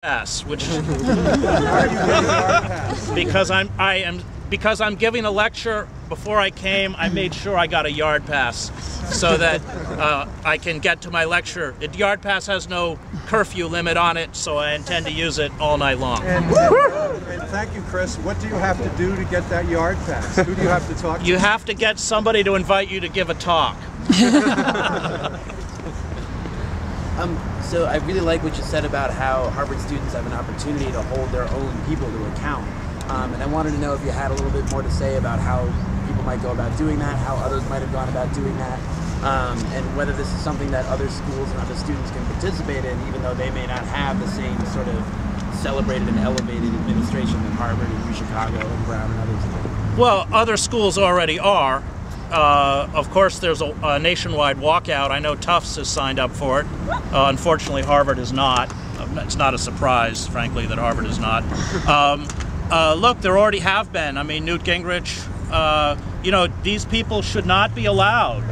pass, which because I'm giving a lecture. Before I came, I made sure I got a yard pass so that I can get to my lecture. The yard pass has no curfew limit on it, so I intend to use it all night long. And thank you, Chris. What do you have to do to get that yard pass? Who do you have to talk to? You have to get somebody to invite you to give a talk. So I really like what you said about how Harvard students have an opportunity to hold their own people to account. And I wanted to know if you had a little bit more to say about how people might go about doing that, how others might have gone about doing that, and whether this is something that other schools and other students can participate in, even though they may not have the same sort of celebrated and elevated administration that Harvard and Chicago and Brown and others do. Well, other schools already are. Of course, there's a nationwide walkout. I know Tufts has signed up for it. Unfortunately, Harvard is not. It's not a surprise, frankly, that Harvard is not. Look, there already have been. I mean, Newt Gingrich, these people should not be allowed,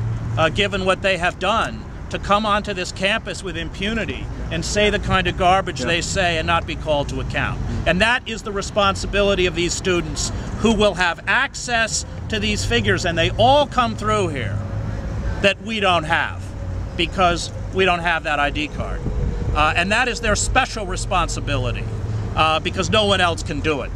given what they have done, to come onto this campus with impunity and say the kind of garbage they say and not be called to account. And that is the responsibility of these students who will have access to these figures, and they all come through here, that we don't have because we don't have that ID card. And that is their special responsibility because no one else can do it.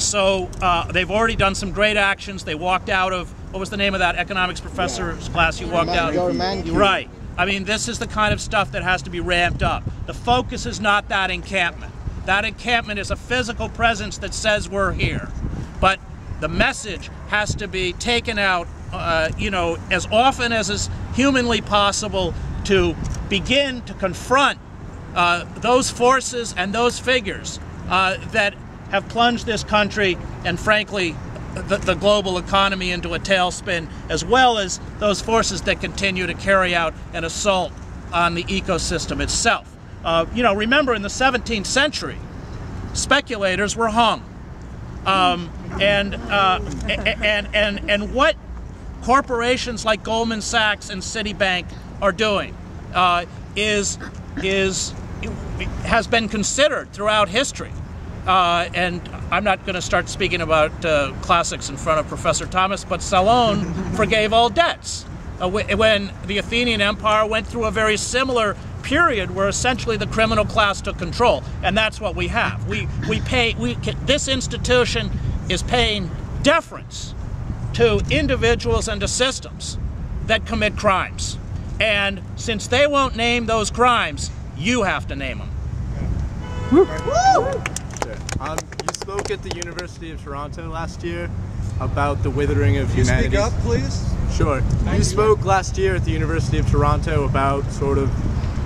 So they've already done some great actions. They walked out of, what was the name of that economics professor's class you walked out of? Right. I mean, this is the kind of stuff that has to be ramped up. The focus is not that encampment. That encampment is a physical presence that says we're here. But the message has to be taken out, as often as is humanly possible to begin to confront those forces and those figures that have plunged this country and, frankly, the global economy into a tailspin, as well as those forces that continue to carry out an assault on the ecosystem itself. Remember, in the 17th century, speculators were hung. And what corporations like Goldman Sachs and Citibank are doing has been considered throughout history. And I'm not going to start speaking about classics in front of Professor Thomas, but Salone forgave all debts when the Athenian Empire went through a very similar period where essentially the criminal class took control, and that's what we have. This institution is paying deference to individuals and to systems that commit crimes, and since they won't name those crimes, you have to name them. You spoke at the University of Toronto last year about the withering of humanities. Speak up, please. Sure. You spoke last year at the University of Toronto about sort of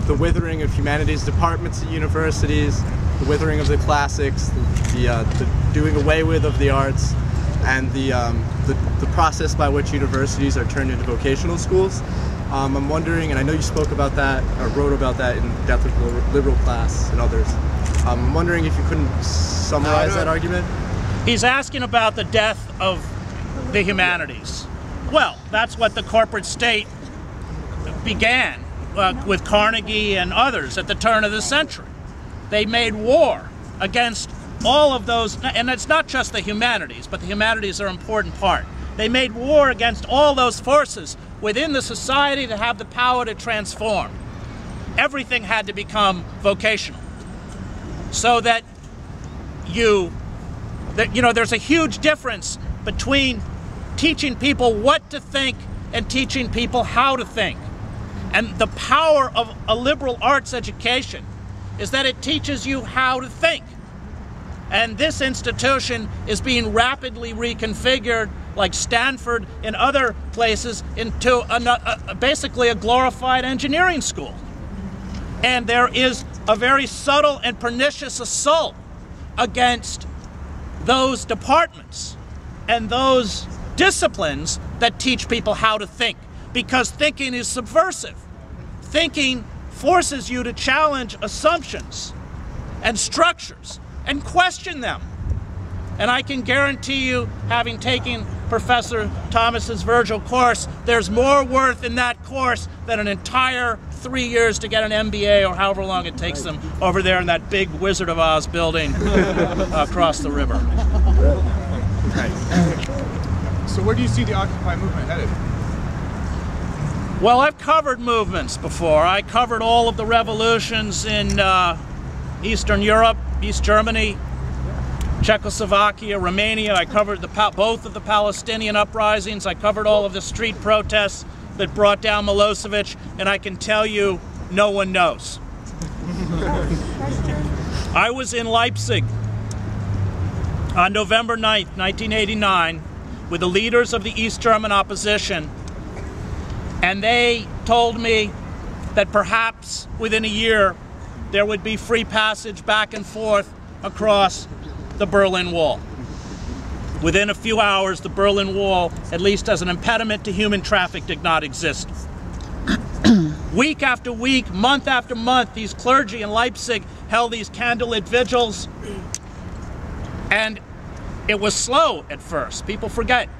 the withering of humanities departments at universities, the withering of the classics, the doing away with of the arts, and the process by which universities are turned into vocational schools. I'm wondering, and I know you spoke about that, or wrote about that in Death of the Liberal Class and others. I'm wondering if you couldn't summarize that argument? He's asking about the death of the humanities. Well, that's what the corporate state began with Carnegie and others at the turn of the century. They made war against all of those, and it's not just the humanities, but the humanities are an important part. They made war against all those forces within the society to have the power to transform. Everything had to become vocational. So that there's a huge difference between teaching people what to think and teaching people how to think. And the power of a liberal arts education is that it teaches you how to think. And this institution is being rapidly reconfigured, like Stanford and other places, into basically a glorified engineering school. And there is a very subtle and pernicious assault against those departments and those disciplines that teach people how to think, because thinking is subversive. Thinking forces you to challenge assumptions and structures and question them. And I can guarantee you, having taken Professor Thomas's Virgil course, there's more worth in that course than an entire 3 years to get an MBA or however long it takes them over there in that big Wizard of Oz building across the river. So where do you see the Occupy movement headed? Well, I've covered movements before. I covered all of the revolutions in Eastern Europe, East Germany, Czechoslovakia, Romania. I covered both of the Palestinian uprisings. I covered all of the street protests that brought down Milosevic, and I can tell you, no one knows. I was in Leipzig on November 9th, 1989, with the leaders of the East German opposition, and they told me that perhaps within a year there would be free passage back and forth across the Berlin Wall. Within a few hours, the Berlin Wall, at least as an impediment to human traffic, did not exist. Week after week, month after month, these clergy in Leipzig held these candlelit vigils, and it was slow at first. People forget.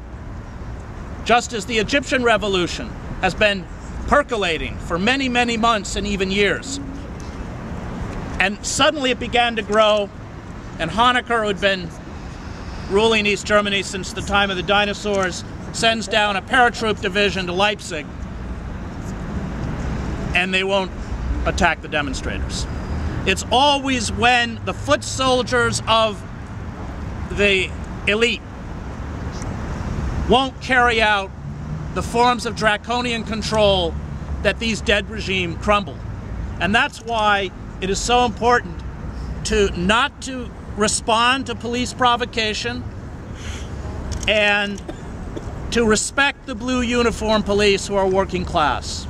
Just as the Egyptian revolution has been percolating for many, many months and even years. And suddenly it began to grow, and Honecker, who had been ruling East Germany since the time of the dinosaurs, sends down a paratroop division to Leipzig, and they won't attack the demonstrators. It's always when the foot soldiers of the elite won't carry out the forms of draconian control that these dead regimes crumble. And that's why it is so important not to respond to police provocation and to respect the blue uniform police who are working class.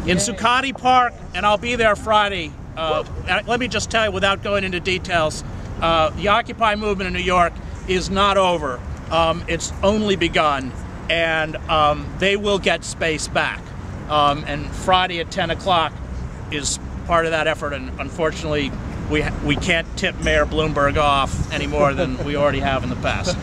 In Zuccotti Park, and I'll be there Friday, let me just tell you without going into details, the Occupy movement in New York is not over. It's only begun, and they will get space back. And Friday at 10 o'clock is part of that effort, and unfortunately we can't tip Mayor Bloomberg off any more than we already have in the past.